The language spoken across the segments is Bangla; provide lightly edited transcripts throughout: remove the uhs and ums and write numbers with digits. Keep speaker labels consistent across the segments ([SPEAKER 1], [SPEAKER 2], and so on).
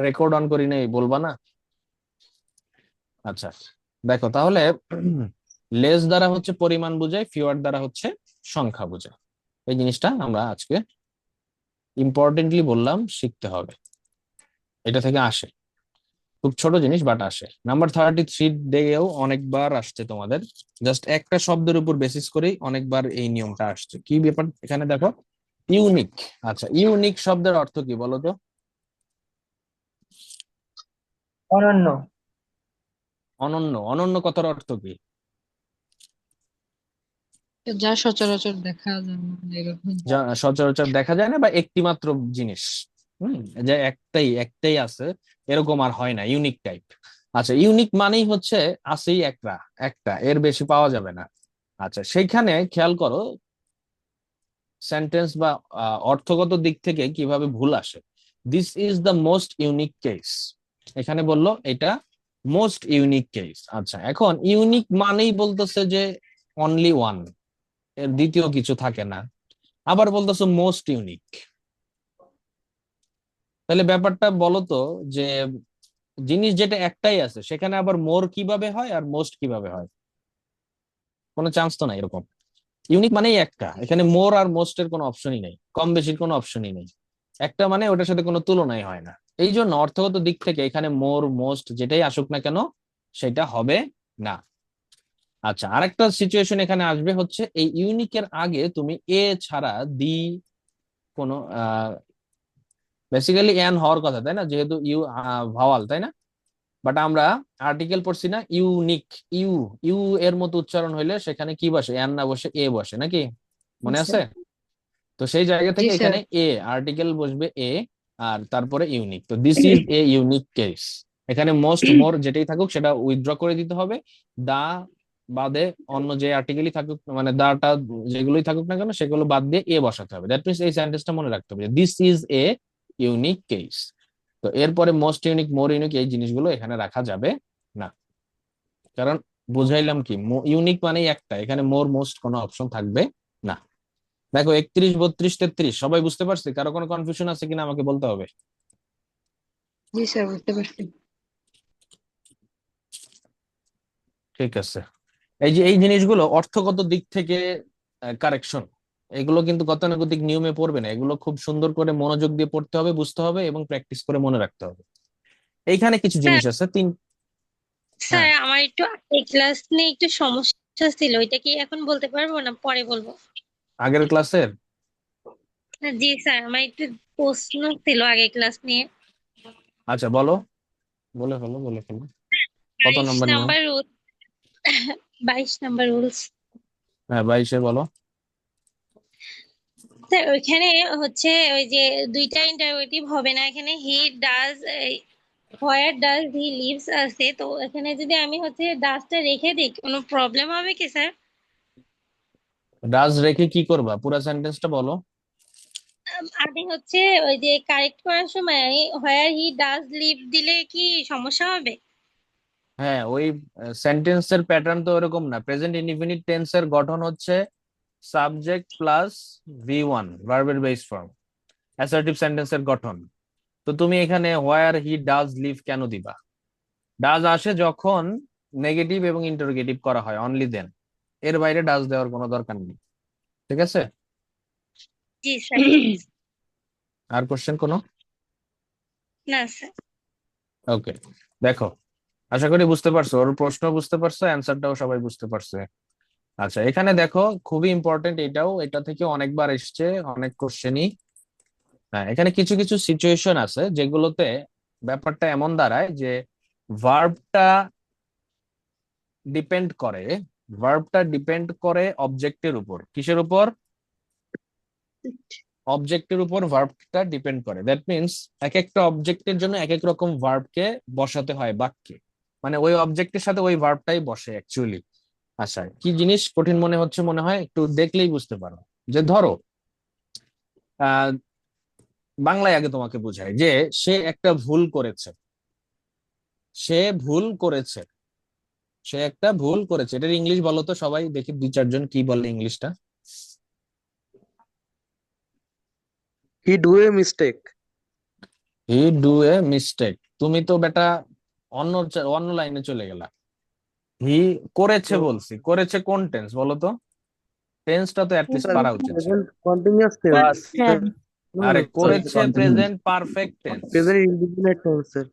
[SPEAKER 1] রেকর্ড অন করি নাই, বলবা না? আচ্ছা, দেখো তাহলে লেস দ্বারা হচ্ছে পরিমাণ বোঝায়, ফিওয়ার দ্বারা হচ্ছে সংখ্যা বোঝায়। এই জিনিসটা আমরা আজকে ইম্পর্টেন্টলি বললাম, শিখতে হবে। এটা থেকে আসে, খুব ছোট জিনিস বাট আসে। নাম্বার 33 দিয়েও অনেকবার আসছে তোমাদের, জাস্ট একটা শব্দের উপর বেসিস করেই অনেকবার এই নিয়মটা আসছে। কি ব্যাপার এখানে দেখো, ইউনিক। আচ্ছা, ইউনিক শব্দের অর্থ কি বলো তো?
[SPEAKER 2] অনন্য।
[SPEAKER 1] অনন্য। অনন্য কথার অর্থ কি?
[SPEAKER 3] যা সচরাচর দেখা যায় না এরকম।
[SPEAKER 1] যা সচরাচর দেখা যায় না, বা একটি মাত্র জিনিস। হম, যে একটাই একটাই আছে, এরকম আর হয় না, ইউনিক টাইপ। আচ্ছা, ইউনিক মানেই হচ্ছে আছেই একটা, একটা এর বেশি পাওয়া যাবে না। আচ্ছা, সেইখানে খেয়াল করো সেন্টেন্স বা অর্থগত দিক থেকে কিভাবে ভুল আসে। This is the most unique case, এখানে বললো এটা মোস্ট ইউনিক কেস। আচ্ছা, এখন ইউনিক মানেই বলতেছে যে অনলি ওয়ান, এর দ্বিতীয় কিছু থাকে না। আবার বলতেছে মোস্ট ইউনিক, তাহলে ব্যাপারটা বলো তো, যে জিনিস যেটা একটাই আছে সেখানে আবার মোর কিভাবে হয় আর মোস্ট কিভাবে হয়? কোনো চান্স তো নাই এরকম। ইউনিক মানেই একটা, এখানে মোর আর মোস্টের কোনো অপশনই নেই, কম বেশির কোনো অপশনই নেই। একটা মানে ওটার সাথে কোনো তুলনাই হয় না। এই জন্য অর্থগত দিক থেকে এখানে মোর মোস্ট যেটাই আসুক না কেন, সেটা হবে না। আচ্ছা, আরেকটা সিচুয়েশন এখানে আসবে, হচ্ছে এই ইউনিকের আগে তুমি এ ছাড়া দি কোনো বেসিক্যালি এন হওয়ার কথা, তাই না? যেহেতু ইউ ভাওয়াল, তাই না? বাট আমরা আর্টিকেল পড়ছি না, ইউনিক। ইউ, ইউ এর মতো উচ্চারণ হইলে সেখানে কি বসে? এন না বসে এ বসে, নাকি?
[SPEAKER 2] জি
[SPEAKER 1] মনে
[SPEAKER 2] স্যার।
[SPEAKER 1] আছে? তো সেই জায়গা
[SPEAKER 3] জি
[SPEAKER 1] থেকে
[SPEAKER 3] স্যার।
[SPEAKER 1] এখানে এ আর্টিকেল বসবে, এ আর তারপরে ইউনিক। তো this is a unique case. এখানে মোস্ট মোর যেটাই থাকুক সেটা উইথড্র করে দিতে হবে। দা বাদে অন্য যে আর্টিকেলই থাকুক, মানে দাটা যেগুলোই থাকুক না কেন, সেগুলো বাদ দিয়ে এ বসাতে হবে। দ্যাট মিনস এই সেন্টেন্সটা মনে রাখতে হবে, this is a unique case. তো এরপরে মোস্ট ইউনিক, মোর ইউনিক, এই জিনিসগুলো এখানে রাখা যাবে না। কারণ বুঝাইলাম কি, ইউনিক মানেই একটা, এখানে মোর মোস্ট কোনো অপশন থাকবে না। দেখো 31, 32, 33 সবাই বুঝতে পারছে? কারো কোনো কনফিউশন আছে কিনা আমাকে বলতে হবে।
[SPEAKER 3] জি স্যার, বুঝতে পারছি।
[SPEAKER 1] ঠিক আছে, এই যে এই জিনিসগুলো অর্থগত দিক থেকে কারেকশন, এগুলো কিন্তু গতানুগতিক নিয়মে পড়বে না, এগুলো খুব সুন্দর করে মনোযোগ দিয়ে পড়তে হবে, বুঝতে হবে এবং প্র্যাকটিস করে মনে রাখতে হবে। এইখানে কিছু
[SPEAKER 4] স্যার
[SPEAKER 1] জিনিস আছে তিন।
[SPEAKER 4] স্যার
[SPEAKER 1] হ্যাঁ,
[SPEAKER 4] আমার একটু এই ক্লাস নিয়ে একটু সমস্যা ছিল, ওইটা কি এখন বলতে পারবো না পরে বলবো?
[SPEAKER 1] আগের ক্লাসের।
[SPEAKER 4] জি স্যার, আমার একটু প্রশ্ন ছিল আগে ক্লাস নিয়ে।
[SPEAKER 1] আচ্ছা বলো, বলে ফেলো, বলে ফেলো। কত
[SPEAKER 4] 22
[SPEAKER 1] নম্বর নিয়ম?
[SPEAKER 4] Number rule. 22 number rules.
[SPEAKER 1] হ্যাঁ, 22-এ বলো।
[SPEAKER 4] স্যার ওইখানে হচ্ছে ওই যে দুইটা ইন্টারোগেটিভ হবে না, এখানে he does, where does he lives আছে, তো এখানে যদি আমি হচ্ছে ডাজটা রেখে দিই কোনো প্রবলেম হবে কি স্যার?
[SPEAKER 1] ডাজ রেখে কি করবা, পুরো সেন্টেন্সটা বলো।
[SPEAKER 4] আমি হচ্ছে ওই যে কারেক্ট করার সময় হোয়ার হি ডাজ লিভ দিলে কি সমস্যা হবে?
[SPEAKER 1] হ্যাঁ, ওই সেন্টেন্সের প্যাটার্ন তো এরকম না। প্রেজেন্ট ইনডিফিনিট টেন্সের গঠন হচ্ছে সাবজেক্ট প্লাস V1, ভার্বের বেস ফর্ম, অ্যাসার্টিভ সেন্টেন্সের গঠন। তো তুমি এখানে হোয়ার হি ডাজ লিভ কেন দিবা? ডাজ আসে যখন নেগেটিভ এবং ইন্টারোগেটিভ করা হয়, অনলি দেন। এর বাইরে ডাজ দেওয়ার কোনো দরকার নেই। ঠিক আছে?
[SPEAKER 4] জি স্যার, ঠিক আছে।
[SPEAKER 1] আর কোশ্চেন কোনো?
[SPEAKER 4] না স্যার।
[SPEAKER 1] ওকে, দেখো, আশা করি বুঝতে পারছো, ওর প্রশ্ন বুঝতে পারছো, অ্যান্সারটাও সবাই বুঝতে পারছে। আচ্ছা, এখানে দেখো খুবই ইম্পর্টেন্ট, এটাও এটা থেকে অনেকবার এসছে, অনেক কোশ্চেনই। হ্যাঁ, এখানে কিছু কিছু সিচুয়েশন আছে যেগুলোতে ব্যাপারটা এমন দাঁড়ায় যে ভার্বটা ডিপেন্ড করে, ভার্বটা ডিপেন্ড করে অবজেক্টের উপর। কিসের উপর? অবজেক্টের উপর ভার্বটা ডিপেন্ড করে। দ্যাট মিনস এক একটা অবজেক্টের জন্য এক এক রকম ভার্বকে বসাতে হয় বাক্যে, মানে ওই অবজেক্টের সাথে ওই ভার্বটাই বসে অ্যাকচুয়ালি। আচ্ছা, কি জিনিস কঠিন মনে হচ্ছে মনে হয়, একটু দেখলেই বুঝতে পারো। যে ধরো আহ বাংলায় আগে তোমাকে বুঝাই, যে সে একটা ভুল করেছে, সে ভুল করেছে, সে একটা ভুল করেছে। এটার ইংলিশ বলো তো সবাই, দেখি দুই চারজন কি বলে ইংলিশটা।
[SPEAKER 5] He do a mistake.
[SPEAKER 1] He do a mistake, তুমি তো বেটা অন্য অন্য লাইনে চলে গেলা। হি করেছে
[SPEAKER 5] তো
[SPEAKER 1] বলছি, করেছে কোন টেন্স বলো তো? টেন্সটা তো অ্যাটলিস্ট
[SPEAKER 5] স্যার
[SPEAKER 1] পারা উচিত ছিল।
[SPEAKER 5] Present continuous tense.
[SPEAKER 2] Past tense.
[SPEAKER 5] No
[SPEAKER 1] আরে
[SPEAKER 5] নো স্যার,
[SPEAKER 1] করেছে
[SPEAKER 2] Continuous.
[SPEAKER 1] Present perfect tense.
[SPEAKER 5] Present indefinite tense sir.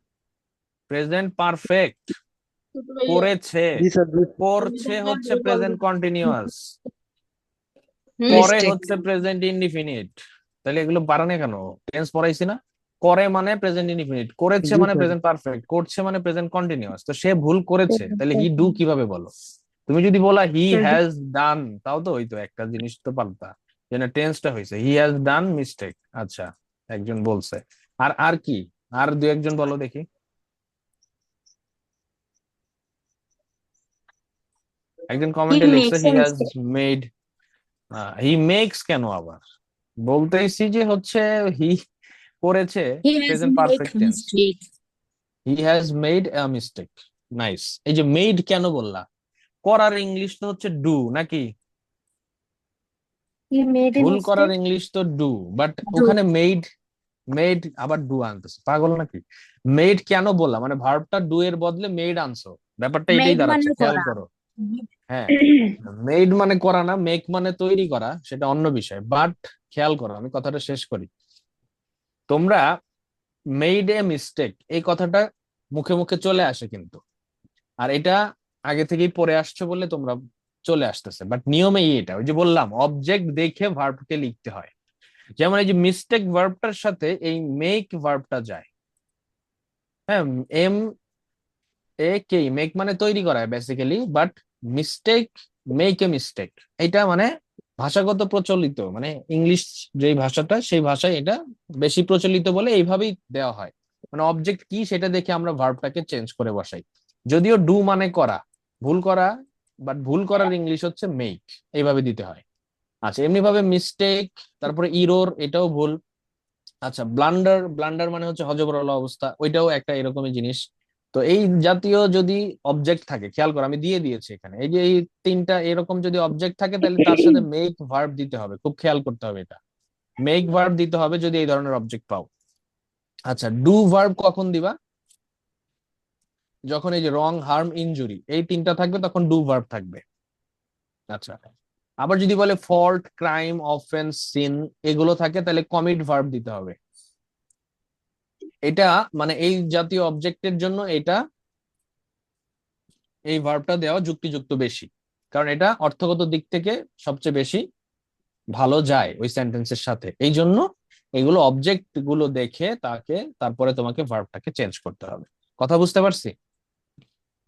[SPEAKER 1] Present perfect, করেছে,
[SPEAKER 5] জি স্যার, জি
[SPEAKER 1] করছে হচ্ছে প্রেজেন্ট কন্টিনিউয়াস, করে
[SPEAKER 3] মিস্টেক।
[SPEAKER 1] হচ্ছে প্রেজেন্ট ইনডিফিনিট। তাহলে এগুলো পারা না কেন? টেন্স পড়াইছি না? করে মানে প্রেজেন্ট ইনডিফিনিট, করেছে
[SPEAKER 5] জি
[SPEAKER 1] মানে
[SPEAKER 5] স্যার।
[SPEAKER 1] প্রেজেন্ট পারফেক্ট, করছে মানে প্রেজেন্ট কন্টিনিউয়াস। তো সে ভুল করেছে, তাহলে হি ডু কিভাবে বলো? তুমি যদি বলা হি হ্যাজ ডান, তাও তো হইতো, একটা জিনিস তো পাল্টা, যেন টেন্সটা হয়েছে হি হ্যাজ ডান মিস্টেক। আচ্ছা, একজন বলছে। আর আর কি, আর দু একজন বলো দেখি। একজন
[SPEAKER 4] He
[SPEAKER 1] কমেন্টে লিখছে
[SPEAKER 4] makes
[SPEAKER 1] he
[SPEAKER 4] a
[SPEAKER 1] has
[SPEAKER 4] mistake.
[SPEAKER 1] Made, he makes কেন আবার? বলতেইছি যে হচ্ছে হি করেছে
[SPEAKER 6] He has
[SPEAKER 1] present
[SPEAKER 6] made
[SPEAKER 1] perfect tense.
[SPEAKER 6] mistake.
[SPEAKER 1] He has made a mistake. Nice. এই যে মেড কেন বললা? করার ইংলিশ তো হচ্ছে ডু নাকি?
[SPEAKER 6] He made a
[SPEAKER 1] ভুল করার
[SPEAKER 6] mistake.
[SPEAKER 1] ইংলিশ তো ডু, বাট
[SPEAKER 6] Do.
[SPEAKER 1] ওখানে মেড, মেড আবার ডু আনতেছে, পাগল নাকি? মেড কেন বললা মানে ভার্বটা ডু এর বদলে মেড আনছো, ব্যাপারটা এটাই
[SPEAKER 6] Made
[SPEAKER 1] দাঁড়াচ্ছে,
[SPEAKER 6] মানে
[SPEAKER 1] খেয়াল
[SPEAKER 6] করা।
[SPEAKER 1] করো। হ্যাঁ, মেড মানে করা না, মেক মানে তৈরি করা, সেটা অন্য বিষয়। বাট খেয়াল করো, আমি কথাটা শেষ করি। তোমরা মেড এ মিস্টেক এই কথাটা মুখে মুখে চলে আসে কিন্তু, আর এটা আগে থেকেই পড়ে আসছো বলে তোমরা চলে আসতেছে, বাট নিয়মেই এটা, ওই যে বললাম অবজেক্ট দেখে ভার্বকে লিখতে হয়। যেমন এই যে মিস্টেক ভার্বটার সাথে এই মেক ভার্বটা যায়। হ্যাঁ, এম এ কে, মেক মানে তৈরি করা basically, but mistake, make a mistake, এটা মানে ভাষাগত প্রচলিত, মানে ইংলিশ যে ভাষাটা সেই ভাষায় এটা বেশি প্রচলিত বলে এইভাবেই দেওয়া হয়। মানে অবজেক্ট কি সেটা দেখে আমরা ভার্বটাকে চেঞ্জ করে বসাই। যদিও ডু মানে করা, ভুল করা, বাট ভুল করার ইংলিশ হচ্ছে মেক, এইভাবে দিতে হয়। আচ্ছা, এমনি ভাবে মিস্টেক, তারপরে ইরোর, এটাও ভুল। আচ্ছা, ব্লান্ডার, ব্লান্ডার মানে হচ্ছে হযবরল অবস্থা, ওইটাও একটা এরকমই জিনিস। তো এই জাতীয় যদি অবজেক্ট থাকে, খেয়াল করো আমি দিয়ে দিয়েছি এখানে, এই যে এই তিনটা এরকম যদি অবজেক্ট থাকে, তাহলে তার সাথে মেক ভার্ব দিতে হবে, খুব খেয়াল করতে হবে এটা। মেক ভার্ব দিতে হবে যদি এই ধরনের অবজেক্ট পাও। আচ্ছা, ডু ভার্ব কখন দিবা? যখন এই যে রং, হার্ম, ইনজুরি এই তিনটা থাকবে তখন ডু ভার্ব থাকবে। আচ্ছা, আবার যদি বলে ফল্ট, ক্রাইম, অফেন্স, সিন এগুলো থাকে, তাহলে কমিট ভার্ব দিতে হবে। এটা মানে এই জাতীয় অবজেক্টের জন্য এটা, এই ভার্বটা দেওয়া যুক্তিযুক্ত বেশি, কারণ এটা অর্থগত দিক থেকে সবচেয়ে বেশি ভালো যায় ওই সেন্টেন্সের সাথে। এই জন্য এগুলো অবজেক্ট গুলো দেখে তাকে তারপরে তোমাকে ভার্বটাকে চেঞ্জ করতে হবে। কথা বুঝতে পারছি?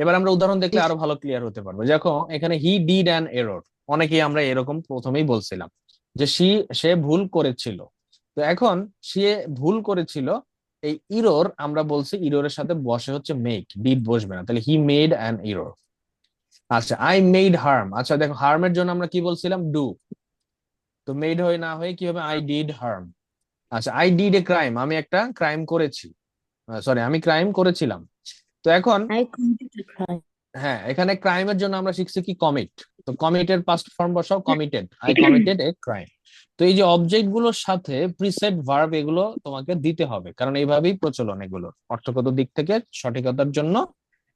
[SPEAKER 1] এবার আমরা উদাহরণ দেখলে আরো ভালো ক্লিয়ার হতে পারবো। দেখো এখানে হি ডিড অ্যান এরর, অনেকেই আমরা এরকম প্রথমেই বলছিলাম যে সে ভুল করেছিল। তো এখন সে ভুল করেছিল, এই ইরর আমরা বলছি ইররের সাথে বসে হচ্ছে মেক, ডিড বসবে না, তাহলে হি মেড অ্যান ইরর। আচ্ছা, আই মেড হার্ম, আচ্ছা দেখো হার্মের জন্য আমরা কি বলছিলাম? ডু। তো মেড হয়ে না হয়ে কি হবে? I did harm. আচ্ছা, আই ডিড এ ক্রাইম, আমি একটা ক্রাইম করেছি, সরি আমি ক্রাইম করেছিলাম। তো এখন
[SPEAKER 6] I committed a crime.
[SPEAKER 1] হ্যাঁ, এখানে ক্রাইমের জন্য আমরা শিখছি কি? কমিট। তো কমিটের পাস্ট ফর্ম বসাও committed, I committed a crime. তো এই যে অবজেক্ট গুলোর সাথে প্রিসেট ভার্ব এগুলো তোমাকে দিতে হবে, কারণ এইভাবেই প্রচলন এগুলোর, অর্থগত দিক থেকে সঠিকতার জন্য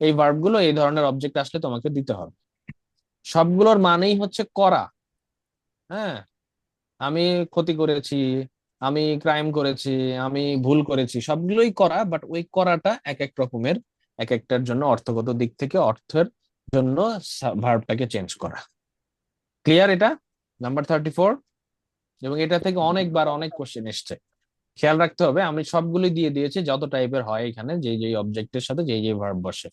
[SPEAKER 1] এই ভার্ব গুলো এই ধরনের অবজেক্ট আসলে তোমাকে দিতে হবে। সবগুলোর মানেই হচ্ছে করা। হ্যাঁ, আমি ক্ষতি করেছি, আমি ক্রাইম করেছি, আমি ভুল করেছি, সবগুলোই করা, বাট ওই করাটা এক এক রকমের, এক একটার জন্য অর্থগত দিক থেকে অর্থের জন্য ভার্বটাকে চেঞ্জ করা। ক্লিয়ার এটা? নাম্বার 34। এবং এটা থেকে অনেকবার অনেক কোশ্চেন এসছে, খেয়াল রাখতে হবে। আমি সবগুলোই দিয়ে দিয়েছি যত টাইপের হয় এখানে, যে যে অবজেক্টের সাথে যে যে ভার্ব বসে,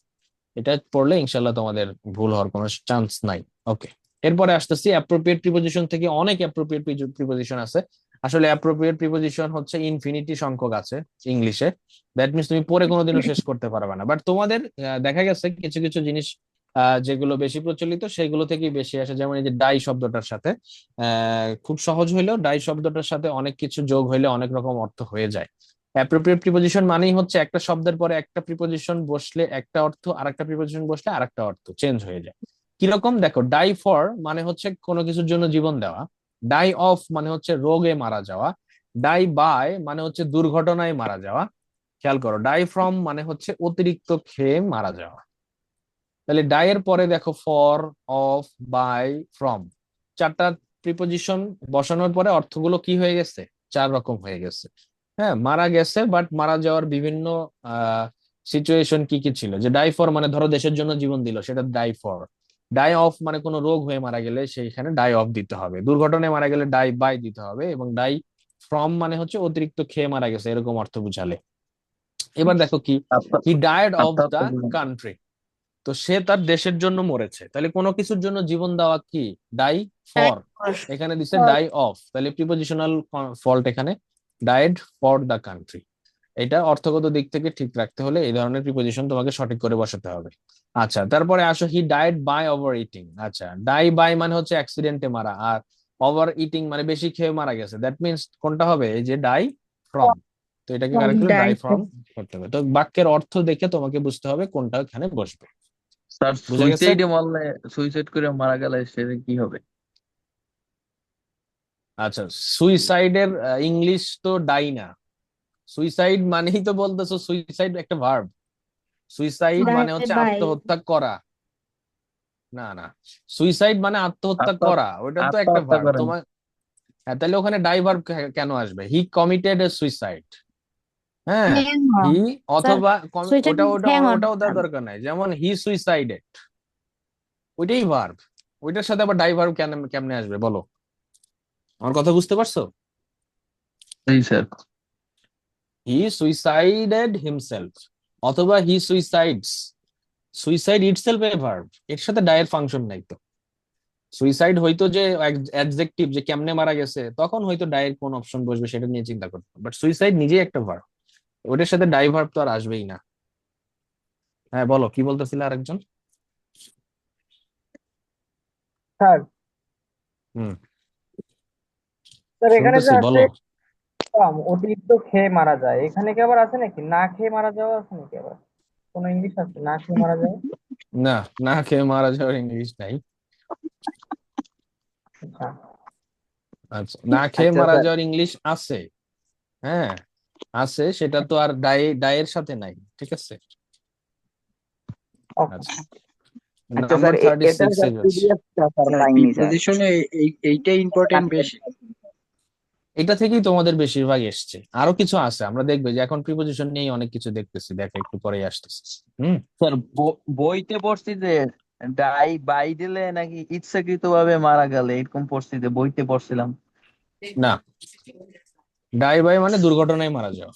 [SPEAKER 1] এটা পড়লে ইনশাল্লাহ তোমাদের ভুল হওয়ার কোনো চান্স নাই। ওকে, এরপরে আসতেছি অ্যাপ্রোপ্রিয়েট প্রিপোজিশন থেকে। অনেক অ্যাপ্রোপ্রিয়েট প্রিপোজিশন আছে। আসলে অ্যাপ্রোপ্রিয়েট প্রিপোজিশন হচ্ছে ইনফিনিটি সংখ্যক আছে ইংলিশে। দ্যাট মিনস তুমি পরে কোনোদিনও শেষ করতে পারবে না, বাট তোমাদের দেখা গেছে কিছু কিছু জিনিস যেগুলো বেশি প্রচলিত সেগুলো থেকেই বেশি আসে। যেমন এই যে ডাই শব্দটার সাথে খুব সহজ হইলেও ডাই শব্দটার সাথে অনেক কিছু যোগ হইলে অনেক রকম অর্থ হয়ে যায়। অ্যাপ্রোপ্রিয়েট প্রিপোজিশন মানেই হচ্ছে একটা শব্দের পরে একটা প্রিপোজিশন বসলে একটা অর্থ, আর একটা প্রিপোজিশন বসলে আর একটা অর্থ চেঞ্জ হয়ে যায়। কিরকম দেখো, ডাই ফর মানে হচ্ছে কোনো কিছুর জন্য জীবন দেওয়া, ডাই অফ মানে হচ্ছে রোগে মারা যাওয়া, ডাই বাই মানে হচ্ছে দুর্ঘটনায় মারা যাওয়া, খেয়াল করো, ডাই ফ্রম মানে হচ্ছে অতিরিক্ত খেয়ে মারা যাওয়া। তাহলে ডাই এর পরে দেখো ফর, অফ, বাই, ফ্রম, চারটা প্রিপোজিশন বসানোর পরে অর্থগুলো কি হয়ে গেছে, চার রকম হয়ে গেছে। হ্যাঁ, মারা গেছে, বাট মারা যাওয়ার বিভিন্ন সিচুয়েশন কি কি ছিল, যে ডাই ফর মানে ধরো দেশের জন্য জীবন দিল, সেটা ডাই ফর। ডাই অফ মানে কোনো রোগ হয়ে মারা গেলে সেইখানে ডাই অফ দিতে হবে, দুর্ঘটনায় মারা গেলে ডাই বাই দিতে হবে, এবং ডাই ফ্রম মানে হচ্ছে অতিরিক্ত খেয়ে মারা গেছে এরকম অর্থ বুঝালে। এবার দেখো কি, he died of the country, তো সে তার দেশের জন্য মরেছে, তাহলে কোনো কিছুর জন্য জীবন দেওয়া কি, ডাই ফর। এখানে দিছে ডাই অফ, তাহলে প্রিপোজিশনাল ফল্ট এখানে, ডাইড ফর দা কান্ট্রি। এটা অর্থগত দিক থেকে ঠিক রাখতে হলে এই ধরনের প্রিপোজিশন তোমাকে সঠিক করে বসাতে হবে। আচ্ছা, তারপরে আসো, he died by over eating. আচ্ছা, ডাই বাই মানে হচ্ছে অ্যাক্সিডেন্টে মারা, আর ওভার ইটিং মানে বেশি খেয়ে মারা গেছে, দ্যাট মিনস কোনটা হবে, এই যে ডাই ফ্রম। তো এটাকে কারেক্ট করে ডাই ফ্রম করতে হবে। তো বাক্যের অর্থ দেখে তোমাকে বুঝতে হবে কোনটা এখানে বসবে।
[SPEAKER 6] স্যার
[SPEAKER 1] বুঝে গেছে?
[SPEAKER 6] সুইসাইডে মারলে, সুইসাইড করে মারা গেলে সেটা কি হবে?
[SPEAKER 1] আচ্ছা, সুইসাইডের ইংলিশ তো ডাই না, সুইসাইড মানেই তো বলতেছো, সুইসাইড একটা ভার্ব, সুইসাইড মানে হচ্ছে
[SPEAKER 2] বাই
[SPEAKER 1] আত্মহত্যা করা। না না, সুইসাইড মানে আত্মহত্যা
[SPEAKER 6] আত্মহত্যা,
[SPEAKER 1] করা, ওটা তো একটা
[SPEAKER 6] আত্মহত্যা
[SPEAKER 1] ভার্ব
[SPEAKER 6] করেন।
[SPEAKER 1] তোমার। হ্যাঁ, তাহলে ওখানে ডাই ভার্ব কেন আসবে, হি কমিটেড এ সুইসাইড। হ্যাঁ,
[SPEAKER 2] হ্যাং
[SPEAKER 1] হি,
[SPEAKER 2] স্যার
[SPEAKER 1] অথবা
[SPEAKER 2] সুইসাইড
[SPEAKER 1] ওটা ওটা
[SPEAKER 2] হ্যাং অন
[SPEAKER 1] ওটাও দেওয়ার দরকার নাই, যেমন হি সুইসাইডেড, ওইটাই ভার্ব, ওইটার সাথে আবার ডাই ভার্ব কেমনে আসবে বলো, আমার কথা বুঝতে পারছো?
[SPEAKER 6] জি স্যার।
[SPEAKER 1] হি সুইসাইডেড হিমসেলফ, অথবা হি সুইসাইডস, সুইসাইড ইটসেলফ এ ভার্ব, এর সাথে ডায়ের ফাংশন নাই তো। সুইসাইড হয়তো যে অ্যাডজেক্টিভ, যে কেমনে মারা গেছে, তখন হয়তো ডায়ের কোন অপশন বসবে সেটা নিয়ে চিন্তা করতে, বাট সুইসাইড নিজেই একটা ভার্ব, ওটার সাথে ডাই ভার্ব তো আর আসবেই না। হ্যাঁ বলো, কি বলতেছিলে আরেকজন?
[SPEAKER 2] স্যার
[SPEAKER 1] হুম,
[SPEAKER 2] স্যার এখানে যে
[SPEAKER 1] শুনতেছি,
[SPEAKER 2] আছে
[SPEAKER 1] বলো।
[SPEAKER 2] অতিরিক্ত খেয়ে মারা যায়, এখানে কি আবার আছে নাকি না খেয়ে মারা যাওয়া আছে নাকি আবার কোনো ইংলিশ আছে না খেয়ে মারা যাওয়া?
[SPEAKER 1] না, না খেয়ে মারা যাওয়ার ইংলিশ নাই।
[SPEAKER 2] আচ্ছা
[SPEAKER 1] আচ্ছা, না খেয়ে
[SPEAKER 5] আচ্ছা
[SPEAKER 1] মারা
[SPEAKER 5] স্যার,
[SPEAKER 1] যাওয়ার ইংলিশ আছে, হ্যাঁ আছে, সেটা তো আর ডায়ের সাথে নাই, ঠিক আছে।
[SPEAKER 2] ওকে
[SPEAKER 1] আচ্ছা,
[SPEAKER 5] আচ্ছা
[SPEAKER 1] নাম্বার
[SPEAKER 5] স্যার, এটা
[SPEAKER 1] 36 এ
[SPEAKER 5] স্যার
[SPEAKER 1] যাচ্ছি।
[SPEAKER 5] প্রিভিয়াস স্যার
[SPEAKER 7] স্যার
[SPEAKER 5] পাইনি স্যার।
[SPEAKER 7] প্রিপোজিশনে এইটা ইম্পর্টেন্ট বেশি।
[SPEAKER 1] এটা থেকেই তোমাদের বেশিরভাগ এসছে, আরো কিছু আছে, আমরা দেখবে যে এখন প্রিপোজিশন নিয়ে অনেক কিছু দেখতেছি, দেখো একটু পরেই আসতেছি। হুম,
[SPEAKER 6] স্যার বইতে পড়ছি যে ডাই বাই দিলে নাকি ইচ্ছাকৃত ভাবে মারা গেলে, এরকম পড়ছি, যে বইতে পড়ছিলাম।
[SPEAKER 1] না, ডাই বাই মানে দুর্ঘটনায় মারা যাওয়া।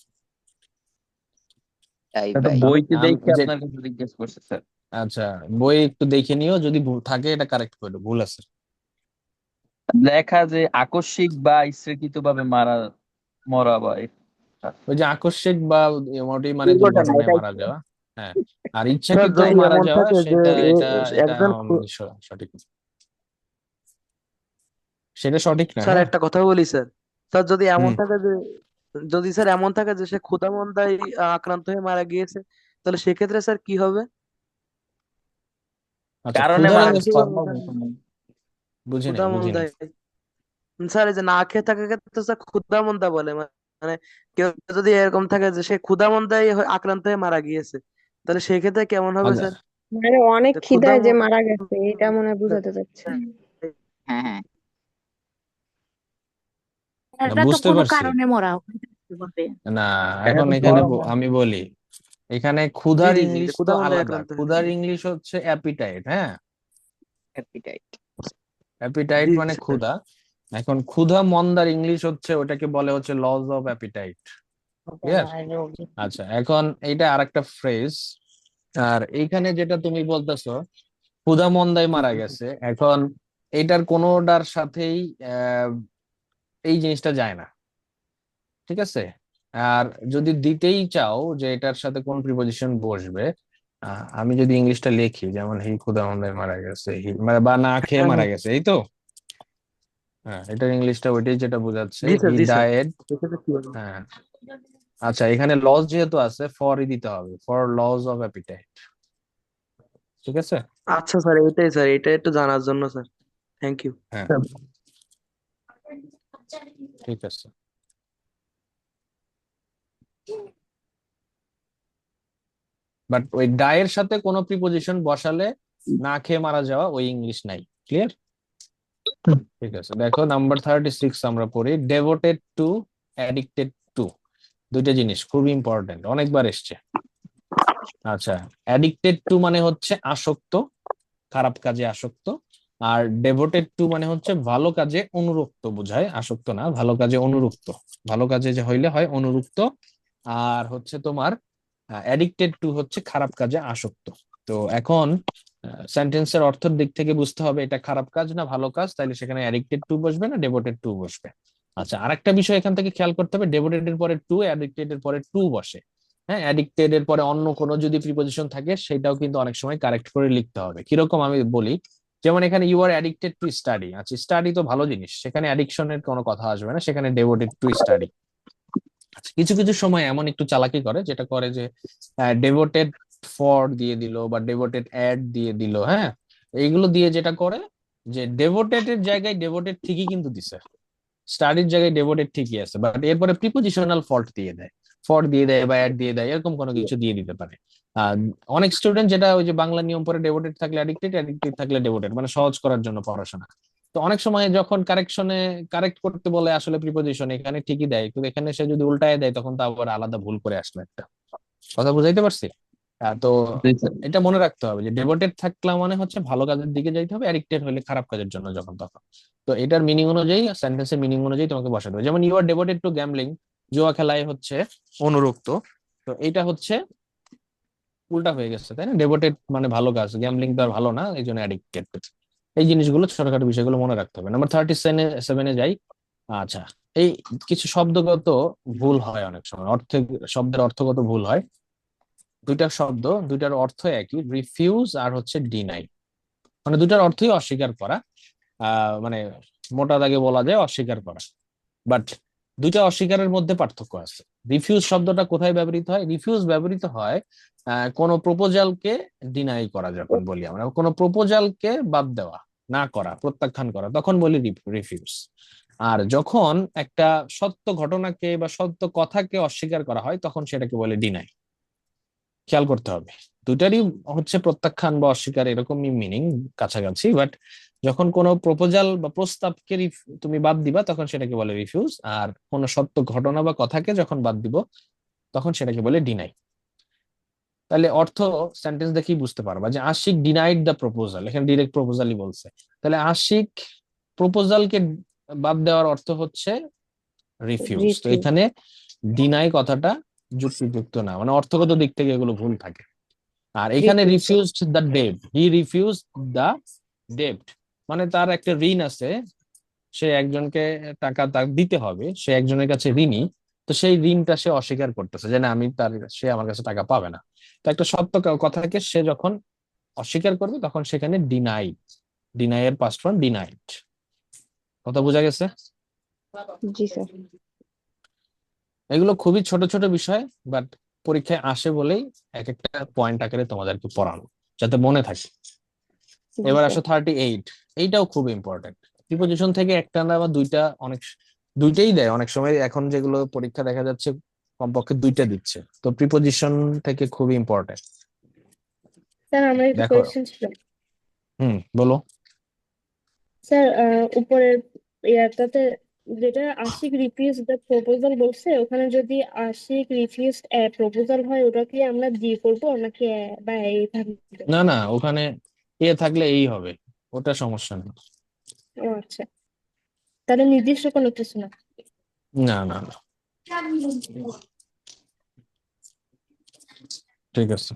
[SPEAKER 7] তাই
[SPEAKER 6] এটা তো
[SPEAKER 7] ভাই।
[SPEAKER 6] বইতে দেখে
[SPEAKER 1] যে,
[SPEAKER 6] আপনার কাছে জিজ্ঞেস করছে স্যার।
[SPEAKER 1] আচ্ছা, বই একটু দেখে নিও, যদি ভুল থাকে এটা কারেক্ট করে ভুল আছে।
[SPEAKER 6] লেখা যে আকস্মিক বা ইচ্ছাকৃত ভাবে মরা বা
[SPEAKER 1] ওই যে আকস্মিক বা মোটামুটি মানে
[SPEAKER 5] দুর্ঘটনা
[SPEAKER 1] দুর্ঘটনায়
[SPEAKER 5] এটাই
[SPEAKER 1] মারা
[SPEAKER 5] স্যার।
[SPEAKER 1] যাওয়া। হ্যাঁ, আর
[SPEAKER 5] স্যার
[SPEAKER 1] ইচ্ছাকৃত
[SPEAKER 5] যদি
[SPEAKER 1] মারা
[SPEAKER 5] এমন
[SPEAKER 1] যাওয়া
[SPEAKER 5] থাকে যে
[SPEAKER 1] সেটা, এটা এটা
[SPEAKER 5] একজন
[SPEAKER 1] সঠিক, সেটা সঠিক না।
[SPEAKER 5] স্যার
[SPEAKER 1] হ্যাঁ,
[SPEAKER 5] একটা কথা বলি স্যার, স্যার যদি এমন
[SPEAKER 1] হুম,
[SPEAKER 5] থাকে যে, যদি স্যার এমন থাকে যে সে ক্ষুধামন্দায় আক্রান্ত হয়ে মারা গিয়েছে, তাহলে সেক্ষেত্রে স্যার কি হবে?
[SPEAKER 1] আচ্ছা,
[SPEAKER 6] কারণে
[SPEAKER 1] ক্ষুধা
[SPEAKER 5] না
[SPEAKER 6] মারা
[SPEAKER 1] লেগেছে,
[SPEAKER 5] খেয়ে
[SPEAKER 1] বুঝি নাই বুঝি নাই।
[SPEAKER 5] ক্ষুধামন্দায়, স্যার এই যে না খেয়ে থাকে তো স্যার ক্ষুধামন্দা বলে, মানে কেউ যদি এরকম থাকে যে সে ক্ষুধামন্দায় আক্রান্ত হয়ে মারা গিয়েছে, তাহলে সেক্ষেত্রে কেমন হবে
[SPEAKER 1] আচ্ছা,
[SPEAKER 5] স্যার?
[SPEAKER 8] মানে অনেক
[SPEAKER 5] যে
[SPEAKER 8] খিদায় যে মারা গেছে এটা মনে হয় বুঝাতে চাচ্ছে।
[SPEAKER 7] হ্যাঁ হ্যাঁ,
[SPEAKER 1] না,
[SPEAKER 9] এটা তো
[SPEAKER 1] বুঝতে
[SPEAKER 9] কোনো
[SPEAKER 1] পারছি।
[SPEAKER 9] কারণে মরা হবে।
[SPEAKER 1] না,
[SPEAKER 6] এটা
[SPEAKER 1] এখন
[SPEAKER 6] তো
[SPEAKER 1] এখানে
[SPEAKER 6] চরম।
[SPEAKER 1] আমি বলি, এখানে
[SPEAKER 5] জি
[SPEAKER 1] ক্ষুধার
[SPEAKER 5] জি জি, যে
[SPEAKER 1] ইংলিশ তো
[SPEAKER 5] ক্ষুধামন্দায়
[SPEAKER 1] আলাদা,
[SPEAKER 5] আক্রান্ত হয়েছে।
[SPEAKER 1] ক্ষুধার ইংলিশ হচ্ছে অ্যাপিটাইট। হ্যাঁ,
[SPEAKER 7] অ্যাপিটাইট।
[SPEAKER 1] অ্যাপিটাইট
[SPEAKER 5] জি
[SPEAKER 1] মানে
[SPEAKER 5] স্যার।
[SPEAKER 1] ক্ষুধা। এখন ক্ষুধা মন্দার ইংলিশ হচ্ছে, ওটাকে বলে হচ্ছে লস অফ অ্যাপিটাইট। ক্লিয়ার? আচ্ছা, এখন এইটা আরেকটা ফ্রেজ, আর এইখানে যেটা তুমি বলতেছো ক্ষুধা মন্দায় মারা গেছে, এখন এইটার কোনোটার সাথেই আহ এই জিনিসটা যায় না, ঠিক আছে। আর যদি দিতেই চাও যে এটার সাথে কোন প্রিপোজিশন বসবে, আমি যদি ইংলিশটা লিখি, যেমন হি ক্ষুধা মন্দায় মারা গেছে, বা না খেয়ে
[SPEAKER 5] হ্যাঁ
[SPEAKER 1] মারা
[SPEAKER 5] হ্যাঁ,
[SPEAKER 1] গেছে, এই তো। হ্যাঁ, এটার ইংলিশটা ওইটাই যেটা বোঝাচ্ছে,
[SPEAKER 5] জি স্যার
[SPEAKER 1] হি
[SPEAKER 5] জি স্যার,
[SPEAKER 1] ডায়েড।
[SPEAKER 5] সেক্ষেত্রে কি হবে?
[SPEAKER 1] হ্যাঁ, আচ্ছা, এখানে লস যেহেতু আছে, ফরই দিতে হবে, ফর লস অফ অ্যাপিটাইট, ঠিক আছে।
[SPEAKER 5] আচ্ছা স্যার, এটাই স্যার, এটা একটু জানার জন্য স্যার, থ্যাংক ইউ।
[SPEAKER 1] হ্যাঁ, ঠিক আছে। বাট ওই ডায়ের সাথে কোনো প্রিপোজিশন বসালে না খেয়ে মারা যাওয়া ওই ইংলিশ নাই। ক্লিয়ার? ঠিক আছে, দেখো নাম্বার 36 আমরা পড়ি, ডেভোটেড টু, অ্যাডিক্টেড টু, দুইটা জিনিস খুব ইম্পর্টেন্ট, অনেকবার এসছে। আচ্ছা, অ্যাডিক্টেড টু মানে হচ্ছে আসক্ত, খারাপ কাজে আসক্ত। আর ডেভোটেড টু মানে হচ্ছে ভালো কাজে অনুরক্ত বোঝায়, আসক্ত না, ভালো কাজে অনুরক্ত, ভালো কাজে যে হইলে হয় অনুরক্ত। আর হচ্ছে তোমার অ্যাডিক্টেড টু হচ্ছে খারাপ কাজে আসক্ত। তো এখন সেন্টেন্সের অর্থের দিক থেকে বুঝতে হবে এটা খারাপ কাজ না ভালো কাজ, তাইলে সেখানে অ্যাডিক্টেড টু বসবে না ডেভোটেড টু বসবে। আচ্ছা, আরেকটা বিষয় এখান থেকে খেয়াল করতে হবে, ডেভোটেড এর পরে টু, অ্যাডিক্টেড এর পরে টু বসে। হ্যাঁ, অ্যাডিক্টেড এর পরে অন্য কোনো যদি প্রিপোজিশন থাকে সেটাও কিন্তু অনেক সময় কারেক্ট করে লিখতে হবে। কিরকম আমি বলি, যেমন এখানে you are addicted to study, আচ্ছা স্টাডি তো ভালো জিনিস, সেখানে অ্যাডিকশনের কোনো কথা আসবে না, সেখানে ডেভোটেড টু স্টাডি। আচ্ছা, কিছু কিছু সময় এমন একটু চালাকি করে, যেটা করে যে ডেভোটেড ফর দিয়ে দিল বা ডেভোটেড অ্যাড দিয়ে দিল। হ্যাঁ, এইগুলো দিয়ে যেটা করে যে ডেভোটেড এর জায়গায় ডেভোটেড ঠিকই কিন্তু দিছে, স্টাডির জায়গায় ডেভোটেড ঠিকই আছে, বাট এরপরে প্রিপোজিশনাল ফল্ট দিয়ে দেয়, ফর দিয়ে দেয় বা অ্যাড দিয়ে দেয়, এরকম কোনো কিছু দিয়ে দিতে পারে। আহ অনেক স্টুডেন্ট যেটা ওই যে বাংলা নিয়ম পরে ডেভোটেড থাকলে অ্যাডিক্টেড, অ্যাডিক্টেড থাকলে ডেভোটেড, মানে সহজ করার জন্য পড়াশোনা। তো অনেক সময় যখন কারেকশনে কারেক্ট করতে বলে আসলে প্রিপোজিশন এখানে ঠিকই দেয়, কিন্তু এখানে সে যদি উল্টায় দেয় তখন তা আবার আলাদা ভুল করে আসলো একটা। কথা বুঝাইতে পারছি? তো
[SPEAKER 6] জি স্যার।
[SPEAKER 1] এটা মনে রাখতে হবে যে ডেভোটেড থাকলে মানে হচ্ছে ভালো কাজের দিকে যাইতে হবে, অ্যাডিক্টেড হলে খারাপ কাজের জন্য যখন তখন। তো এটার মিনিং অনুযায়ী, সেন্টেন্সের মিনিং অনুযায়ী তোমাকে বসাতে হবে। যেমন you are devoted to gambling, জুয়া খেলায় হচ্ছে অনুরক্ত, তো এটা হচ্ছে উল্টা হয়ে গেছে, তাই না? ডেভোটেড মানে ভালো কাজ, গ্যাম্বলিং তো আর ভালো না, এই জন্য অ্যাডিক্টেড। এই জিনিসগুলো ছোটখাটো বিষয়গুলো মনে রাখতে হবে। নাম্বার 37-এ যাই। আচ্ছা, এই কিছু শব্দগত ভুল হয় অনেক সময়, শব্দের অর্থগত ভুল হয়। দুইটা শব্দ, দুইটার অর্থ একই, রিফিউজ আর হচ্ছে ডিনাই, মানে দুটার অর্থই অস্বীকার করা। মানে মোটা দাগে বলা যায় অস্বীকার করা, বাট দুইটা অস্বীকারের মধ্যে পার্থক্য আছে। রিফিউজ শব্দটা কোথায় ব্যবহৃত হয়? রিফিউজ ব্যবহৃত হয় কোনো প্রপোজালকে ডিনাই করা, যখন বলি আমরা কোনো প্রপোজালকে বাদ দেওয়া, না করা, প্রত্যাখ্যান করা, তখন বলি রিফিউজ। আর যখন একটা সত্য ঘটনাকে বা সত্য কথাকে অস্বীকার করা হয় তখন সেটাকে বলে ডিনাই। খেয়াল করতে হবে, দুইটারই হচ্ছে প্রত্যাখ্যান বা অস্বীকার এরকমই মিনিং, কাছাকাছি। বাট যখন কোনো প্রপোজাল বা প্রস্তাবকে তুমি বাদ দিবা তখন সেটাকে বলে রিফিউজ, আর কোনো সত্য ঘটনা বা কথাকে যখন বাদ দিব তখন সেটাকে বলে ডিনাই। তাহলে অর্থ সেন্টেন্স দেখেই বুঝতে পারবা যে আশিক ডিনাইড দ্য প্রপোজাল, এখানে ডিরেক্ট প্রপোজালই বলছে, তাহলে আশিক প্রপোজালকে বাদ দেওয়ার অর্থ হচ্ছে রিফিউজ। তো
[SPEAKER 8] রিফিউজ।
[SPEAKER 1] এখানে ডিনাই কথাটা যুক্তিযুক্ত না, মানে অর্থগত দিক থেকে এগুলো ভুল থাকে। আর এখানে
[SPEAKER 8] refuse.
[SPEAKER 1] Refused the date, he refused the date, মানে তার একটা ঋণ আছে, সে একজনকে টাকা তার দিতে হবে, সে একজনের কাছে ঋণী, তো সেই ঋণটা সে অস্বীকার করতেছে যে না আমি তার, সে আমার কাছে টাকা পাবে না। তো একটা সত্য কথাকে সে যখন অস্বীকার করবে তখন সেখানে ডিনাই, ডিনাই এর পাস্ট ফর্ম ডিনাইড। কথা বোঝা গেছে?
[SPEAKER 8] জি স্যার।
[SPEAKER 1] এগুলো খুবই ছোট ছোট বিষয়, বাট পরীক্ষায় আসে বলেই এক একটা পয়েন্ট আকারে তোমাদেরকে পড়ানো, যাতে মনে থাকে।
[SPEAKER 8] জি
[SPEAKER 1] এবার
[SPEAKER 8] স্যার।
[SPEAKER 1] আসো 38, এইটাও খুব ইম্পর্টেন্ট। প্রিপোজিশন থেকে একটা না বা দুইটা, দুইটাই দেয় অনেক সময়, এখন যেগুলো পরীক্ষা দেখা যাচ্ছে কমপক্ষে দুইটা দিচ্ছে, তো প্রিপোজিশন থেকে খুবই ইম্পর্টেন্ট।
[SPEAKER 8] স্যার আমার একটা
[SPEAKER 1] দেখো,
[SPEAKER 8] কোয়েশ্চেন ছিল।
[SPEAKER 1] বলো।
[SPEAKER 8] স্যার উপরের ইয়াটাতে যেটা আশিক রিফিউজ দ্য প্রপোজাল বলছে, ওখানে যদি আশিক রিফিউজ প্রপোজাল হয় ওটা কি আমরা ডি করবো নাকি বা এই থাকবে?
[SPEAKER 1] না না, ওখানে এ থাকলে এই হবে, ওটা সমস্যা নেই।
[SPEAKER 8] ও আচ্ছা, তাহলে নির্দিষ্ট কোনো কিছু না।
[SPEAKER 1] না না না, ঠিক আছে।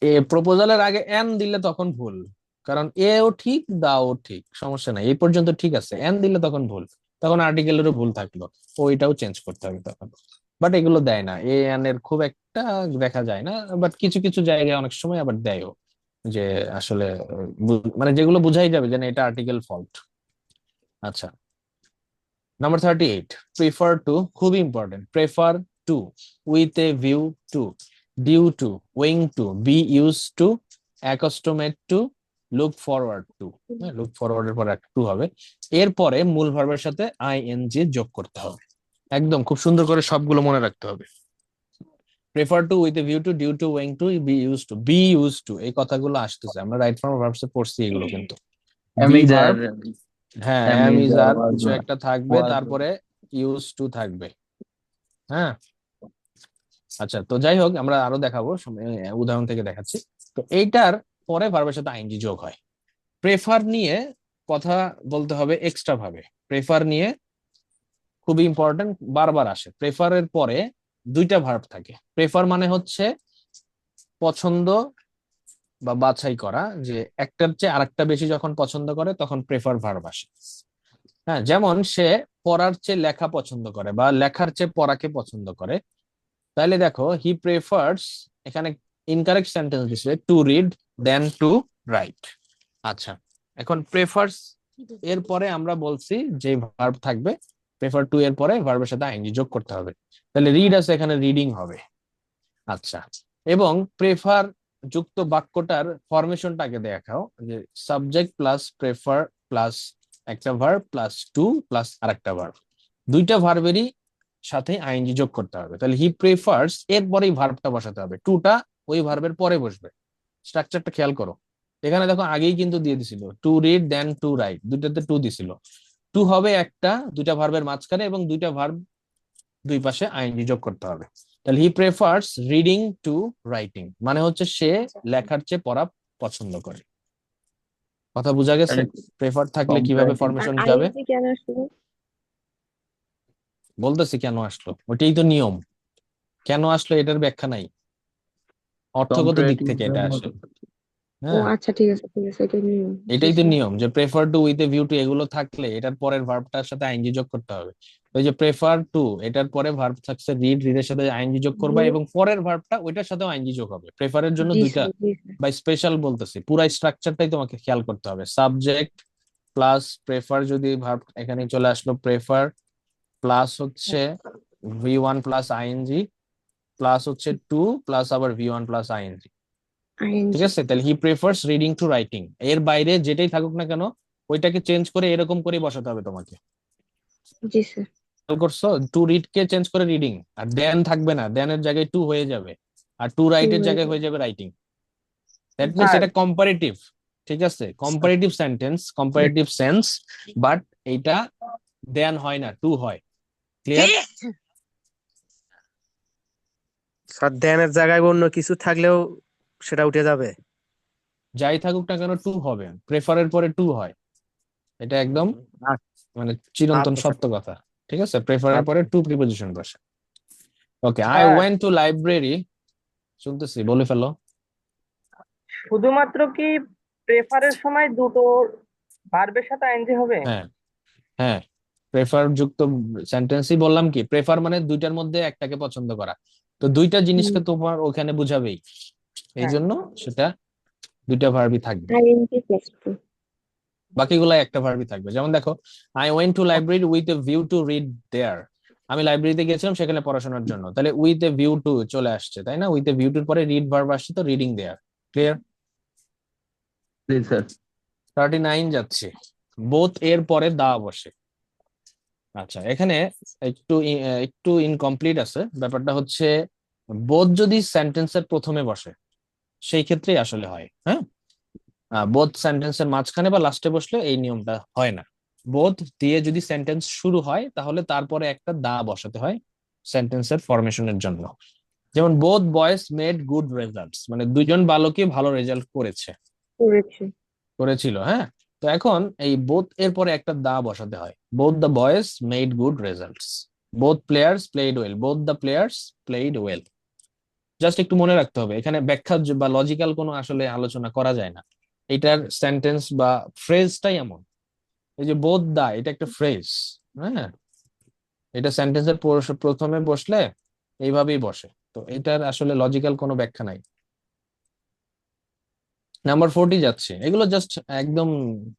[SPEAKER 1] এ প্রপোজালের আগে এন দিলে তখন ভুল, কারণ এও ঠিক দাও ঠিক, সমস্যা নাই, এই পর্যন্ত ঠিক আছে। এন দিলে তখন ভুল, তখন আর্টিকেলেরও ভুল থাকলো, ওইটাও চেঞ্জ করতে হবে তখন। বাট এগুলো দেয় না, এ এন এর খুব একটা দেখা যায় না, বাট কিছু কিছু জায়গায় অনেক সময় আবার দেয়ও, যে আসলে মানে যেগুলো বুঝাই যাবে যে না এটা আর্টিকেল ফল্ট। আচ্ছা, নাম্বার 38, প্রিফার টু, খুবই important. Prefer to, with a view to, due to, owing to, be used to, accustomed to, look forward to. Look ফরওয়ার্ডের পর একটা টু হবে, এরপরে মূল ভার্বের সাথে আইএনজি যোগ করতে হবে। একদম খুব সুন্দর করে সবগুলো মনে রাখতে হবে। Prefer to with a view to, due to, owing to, be used to, এই কথাগুলো আসতেছে, আমরা রাইট ফর্ম ভার্বস এ পড়ছি এগুলো কিন্তু। বি
[SPEAKER 6] অ্যামিজার
[SPEAKER 1] ভার্ব, হ্যাঁ, am is
[SPEAKER 6] অ্যামিজার
[SPEAKER 1] are কিছু একটা থাকবে,
[SPEAKER 6] was
[SPEAKER 1] তারপরে ইউজ টু থাকবে। হ্যাঁ, আচ্ছা, তো যাই হোক, আমরা আরো দেখাবো, উদাহরণ থেকে দেখাচ্ছি। তো এইটার পরে ভার্বের সাথে আইএনজি যোগ হয়। প্রেফার নিয়ে কথা বলতে হবে এক্সট্রা ভাবে। প্রেফার নিয়ে খুবই ইম্পর্টেন্ট, বারবার আসে। প্রেফারের পরে দুইটা ভার্ব থাকে। প্রেফার মানে হচ্ছে পছন্দ বা বাছাই করা, যে একটার চেয়ে আরেকটা বেশি যখন পছন্দ করে তখন প্রেফার ভার্ব আসে। হ্যাঁ, যেমন সে পড়ার চেয়ে লেখা পছন্দ করে বা লেখার চেয়ে পড়াকে পছন্দ করে। তাহলে দেখো, হি প্রেফার্স, এখানে ইনকারেক্ট সেন্টেন্স দিছে, to read then to write. আচ্ছা, এখন প্রেফার্স এর পরে আমরা বলছি যে ভার্ব থাকবে, প্রেফার টু এর পরে ভার্বের সাথে আইএনজি যোগ করতে হবে। তাহলে রিড আছে, এখানে রিডিং হবে। আচ্ছা, এবং প্রেফার যুক্ত বাক্যটার ফরমেশনটাকে দেখাও, যে সাবজেক্ট প্লাস প্রেফার প্লাস একটা ভার্ব প্লাস টু প্লাস আরেকটা ভার্ব, দুইটা ভার্বেরই সাথে আইএনজি যোগ করতে হবে। তাহলে হি প্রেফার্স এর পরেই ভার্বটা বসাতে হবে, টুটা ওই ভার্বের পরে বসবে। স্ট্রাকচারটা খেয়াল করো, এখানে দেখো আগেই কিন্তু দিয়ে দিছিল to read then to write, দুইটাতে টু দিছিল। টু হবে একটা, দুইটা ভার্বের মাঝখানে, এবং দুইটা ভার্ব দুই পাশে আইএনজি যোগ করতে হবে। তাহলে he prefers reading to writing, মানে হচ্ছে সে লেখার চেয়ে পড়া পছন্দ করে। কথা বোঝা গেছে? প্রেফার থাকলে কিভাবে
[SPEAKER 6] comparative
[SPEAKER 8] আর
[SPEAKER 1] ফরমেশন যাবে
[SPEAKER 8] আইএনজি কেন আসলো?
[SPEAKER 1] বলতেছি, কেন আসলো ওইটাই তো নিয়ম। কেন আসলো এটার ব্যাখ্যা নাই, অর্থগত দিক
[SPEAKER 6] comparative
[SPEAKER 1] থেকে এটা আসে।
[SPEAKER 8] ও
[SPEAKER 1] হ্যাঁ,
[SPEAKER 8] আচ্ছা, ঠিক আছে ঠিক আছে, এটা নিয়ম। জি
[SPEAKER 1] এটাই তো
[SPEAKER 8] স্যার।
[SPEAKER 1] নিয়ম, যে prefer to with a view two এগুলো থাকলে এটার পরের ভার্বটার সাথে আইএনজি যোগ করতে হবে। ওই যে প্রেফার টু, এটার পরে ভার্ব থাকছে রিড, রিডের সাথে আইএনজি যোগ করবা, এবং পরের ভার্বটা ওইটার সাথে আইএনজি যোগ হবে। প্রেফারের জন্য
[SPEAKER 8] জি
[SPEAKER 1] দুইটা
[SPEAKER 8] স্যার, জি স্যার।
[SPEAKER 1] বা স্পেশাল বলতেছি, পুরা স্ট্রাকচারটাই তোমাকে খেয়াল করতে হবে। সাবজেক্ট প্লাস প্রেফার, যদি ভার্ব এখানে চলে আসলো, প্রেফার প্লাস হচ্ছে V one plus ING plus হচ্ছে টু প্লাস আবার ভি ওয়ান প্লাস আইএনজি। ঠিক
[SPEAKER 8] আইএনজি।
[SPEAKER 1] আছে, তাহলে he prefers reading to writing, এর বাইরে যেটাই থাকুক না কেন ওইটাকে চেঞ্জ করে এরকম করে বসাতে হবে তোমাকে।
[SPEAKER 8] জি স্যার।
[SPEAKER 1] খেয়াল করছো? টু রিড কে চেঞ্জ করে রিডিং, আর দেন থাকবে না, দেনের জায়গায় টু হয়ে যাবে, আর টু
[SPEAKER 8] টু
[SPEAKER 1] রাইটের
[SPEAKER 8] হয়ে
[SPEAKER 1] জায়গায়
[SPEAKER 8] যাবে।
[SPEAKER 1] হয়ে যাবে রাইটিং। দ্যাট মিনস
[SPEAKER 2] স্যার
[SPEAKER 1] এটা কম্পারেটিভ। ঠিক আছে, comparative sentence, comparative sense, but এইটা দেন হয় না, টু হয়। ক্লিয়ার?
[SPEAKER 9] স্যার ধ্যানের জায়গায় অন্য কিছু থাকলেও সেটা উঠে যাবে।
[SPEAKER 1] যাই থাকুক না কেন টু হবে, প্রেফারের পরে টু হয়, এটা একদম মানে চিরন্তন
[SPEAKER 9] আচ্ছা স্যার।
[SPEAKER 1] সত্য কথা। ঠিক আছে, প্রেফারের পরে
[SPEAKER 9] আচ্ছা
[SPEAKER 1] টু প্রিপোজিশন বসে। Okay, I
[SPEAKER 2] sir
[SPEAKER 1] went to library, শুনতেছি, বলে ফেলো।
[SPEAKER 2] শুধুমাত্র কি প্রেফারের সময় দুটো ভার্বের সাথে আইএনজি হবে?
[SPEAKER 1] হ্যাঁ, হ্যাঁ, প্রেফার যুক্ত সেন্টেন্সই বললাম, কি প্রেফার মানে দুইটার মধ্যে একটাকে পছন্দ করা, তো দুইটা জিনিসকে তোমার ওখানে বুঝাবেই, এই
[SPEAKER 2] হ্যাঁ।
[SPEAKER 1] জন্য সেটা দুইটা ভার্বই থাকবে,
[SPEAKER 8] আইএনজি প্লাস টু।
[SPEAKER 1] বাকিগুলো একটা ভার্বই থাকবে। যেমন দেখো, I went to library with a view to read there, আমি লাইব্রেরিতে গেছিলাম সেখানে পড়াশোনার জন্য, তাহলে উইথ এ ভিউ টু চলে আসছে, তাই না? উইথ এ ভিউ টুর পরে রিড ভার্ব আসছে, তো রিডিং দেয়ার। ক্লিয়ার?
[SPEAKER 6] জি স্যার
[SPEAKER 1] 39 যাচ্ছে, বোথ এর পরে দা বসে। আচ্ছা, এখানে একটু ইনকমপ্লিট আছে ব্যাপারটা, হচ্ছে বোথ যদি সেন্টেন্সের প্রথমে বসে সেই ক্ষেত্রেই আসলে হয়। হ্যাঁ, বোথ সেন্টেন্সের মাঝখানে বা লাস্টে বসলে এই নিয়মটা হয় না। বোথ দিয়ে যদি সেন্টেন্স শুরু হয় তাহলে তারপরে একটা দা বসাতে হয় সেন্টেন্সের ফরমেশনের জন্য। যেমন both boys made good results, মানে দুইজন বালকই ভালো রেজাল্ট
[SPEAKER 8] করেছে।
[SPEAKER 1] করেছিল। হ্যাঁ, তো এখন এই বোথ এর পরে একটা দা বসাতে হয়। Both the boys made good results, both players played well, both the players played well. Just একটু মনে রাখতে হবে, এখানে ব্যাখ্যা বা লজিক্যাল কোনো আসলে আলোচনা করা যায় না, এটার সেন্টেন্স বা ফ্রেজটাই এমন। এই যে বোথ দা, এটা একটা ফ্রেজ। হ্যাঁ, এটা সেন্টেন্সের প্রথমে বসলে এইভাবেই বসে, তো এটার আসলে লজিক্যাল কোনো ব্যাখ্যা নাই। নাম্বার 40 যাচ্ছে, এগুলো জাস্ট একদম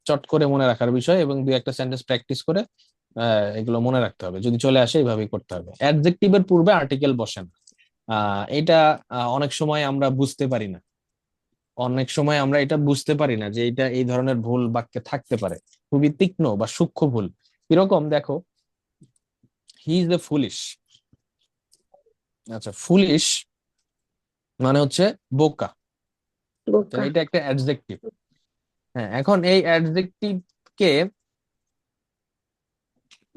[SPEAKER 1] চট করে মনে রাখার বিষয়, এবং দুই একটা সেন্টেন্স প্র্যাকটিস করে এগুলো মনে রাখতে হবে, যদি চলে আসে এইভাবেই করতে হবে। অ্যাডজেক্টিভের পূর্বে আর্টিকেল বসে না, এটা অনেক সময় আমরা বুঝতে পারি না, অনেক সময় আমরা এটা বুঝতে পারি না যে এটা এই ধরনের ভুল বাক্যে থাকতে পারে, খুবই তীক্ষ্ণ বা সূক্ষ্ম ভুল। কিরকম দেখো, হি ইজ দ্য ফুলিশ। আচ্ছা, ফুলিশ মানে হচ্ছে বোকা। তো
[SPEAKER 8] বোকা।
[SPEAKER 1] এটা একটা অ্যাডজেক্টিভ। হ্যাঁ, এখন এই অ্যাডজেক্টিভ কে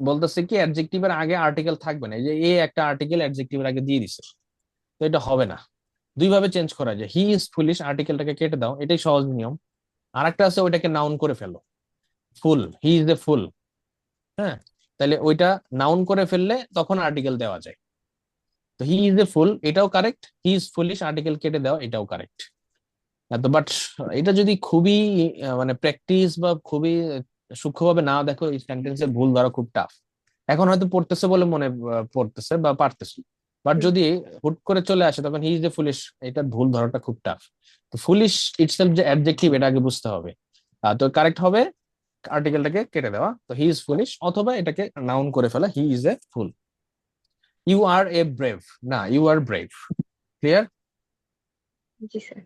[SPEAKER 1] বলতেছে কি অ্যাডজেক্টিভের আগে আর্টিকেল থাকবে না, এই যে একটা আর্টিকেল অ্যাডজেক্টিভের আগে দিয়ে দিছে, তো এটা হবে না। দুই ভাবে চেঞ্জ করা যায়, হি ইজ ফুলিশ আর্টিকেলটাকে কেটে দাও, এটাই সহজ নিয়ম। আর একটা আছে ওইটাকে নাউন করে ফেলো, ফুল, হি ইজ এ ফুল। হ্যাঁ, তাহলে ওইটা নাউন করে ফেললে তখন আর্টিকেল দেওয়া যায়। তো হি ইজ এ ফুল এটাও correct, he is foolish article কেটে দেওয়া এটাও কারেক্ট। তো বাট এটা যদি খুবই মানে প্র্যাকটিস বা খুবই সূক্ষ্মভাবে না দেখো, এই সেন্টেন্সের ভুল ধরা খুব টাফ। এখন হয়তো পড়তেছে বলে মনে পড়তেছে বা পারতেছে, বাট যদি হুট করে চলে আসে তখন হি ইজ এ ফুলিশ, এটা ভুল ধরাটা খুব টাফ। তো ফুলিশ ইটসেলফ যে অ্যাডজেক্টিভ এটা আগে বুঝতে হবে। তো কারেক্ট হবে আর্টিকেলটাকে কেটে দেওয়া, তো হি ইজ ফুলিশ, অথবা এটাকে নাউন করে ফেলা, he is a fool. You are a brave, না ইউ আর ব্রেভ। ক্লিয়ার?
[SPEAKER 8] জি স্যার।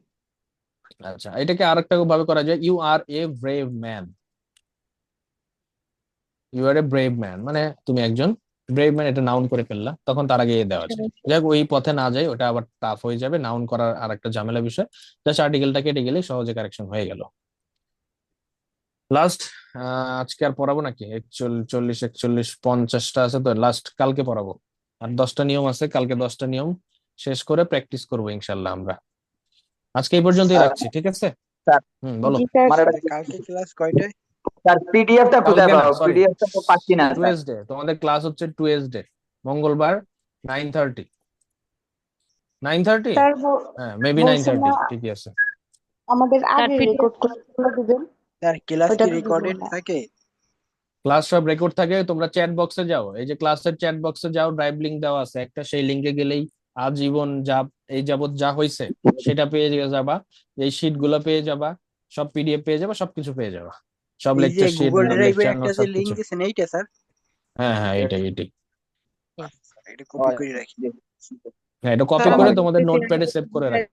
[SPEAKER 1] আচ্ছা, এটাকে আরেকটা ভাবে করা যায়, you are a brave man. You are a brave man মানে তুমি একজন ব্রেভ ম্যান, এটা নাউন করে ফেললা, তখন তার আগে দেওয়া যায়। যাক, ওই পথে না যায়, ওটা আবার টাফ হয়ে যাবে, নাউন করার আর একটা ঝামেলা বিষয়। জাস্ট আর্টিকেলটা কেটে গেলে সহজে কারেকশন হয়ে গেল। লাস্ট, আজকে আর পড়াবো নাকি? 41, 41, 50টা আছে তো, লাস্ট কালকে পড়াবো। আর 10টা নিয়ম আছে, কালকে 10টা নিয়ম শেষ করে প্র্যাকটিস করবো ইনশাল্লাহ আমরা। আজকে এই পর্যন্তই রাখছি, ঠিক আছে?
[SPEAKER 6] স্যার
[SPEAKER 1] বলো।
[SPEAKER 8] জি স্যার।
[SPEAKER 6] আমার
[SPEAKER 9] কালকে ক্লাস কয়টায়?
[SPEAKER 6] স্যার পিডিএফটা কোথায়
[SPEAKER 1] কালকে না,
[SPEAKER 6] পাবো?
[SPEAKER 1] সরি,
[SPEAKER 6] পিডিএফটা তো পাচ্ছি না স্যার।
[SPEAKER 1] টুয়েসডে তোমাদের ক্লাস হচ্ছে, টুয়েসডে মঙ্গলবার 9:30। 9:30,
[SPEAKER 10] স্যার
[SPEAKER 1] হ্যাঁ মেবি
[SPEAKER 10] বলছেন
[SPEAKER 1] 9:30,
[SPEAKER 10] না
[SPEAKER 1] ঠিকই আছে।
[SPEAKER 10] আমাদের
[SPEAKER 4] স্যার
[SPEAKER 10] আগে
[SPEAKER 4] পিডিএফ
[SPEAKER 10] রেকর্ড করে দিবেন,
[SPEAKER 9] স্যার ক্লাস
[SPEAKER 10] ওইটা
[SPEAKER 9] কি
[SPEAKER 10] তো বুঝবো
[SPEAKER 9] রেকর্ডেড
[SPEAKER 10] না।
[SPEAKER 9] থাকে?
[SPEAKER 1] ক্লাস সব রেকর্ড থাকে, তোমরা চ্যাট বক্সে যাও, এই যে ক্লাসের চ্যাট বক্সে যাও, ড্রাইভ লিংক দেওয়া আছে একটা, সেই লিংকে গেলেই আজীবন যা এই যাবত যা হয়েছে সেটা পেয়ে যাবা, এই শীট গুলো পেয়ে যাবা, সব পিডিএফ পেয়ে যাবা, সবকিছু পেয়ে যাবা, সব
[SPEAKER 9] এই যে
[SPEAKER 1] লেকচার শীট,
[SPEAKER 9] গুগল ড্রাইভের
[SPEAKER 1] লেকচার
[SPEAKER 9] একটা
[SPEAKER 1] নোট
[SPEAKER 9] যে লিংক
[SPEAKER 1] সবকিছু।
[SPEAKER 9] দিছেন এইটা স্যার?
[SPEAKER 1] হ্যাঁ হ্যাঁ, এটাই।
[SPEAKER 9] এটা কপি করে রাখি।
[SPEAKER 1] হ্যাঁ, এটা কপি
[SPEAKER 10] স্যার
[SPEAKER 1] করে
[SPEAKER 10] আমার
[SPEAKER 1] তোমাদের নোটপ্যাডে সেভ করে রাখো।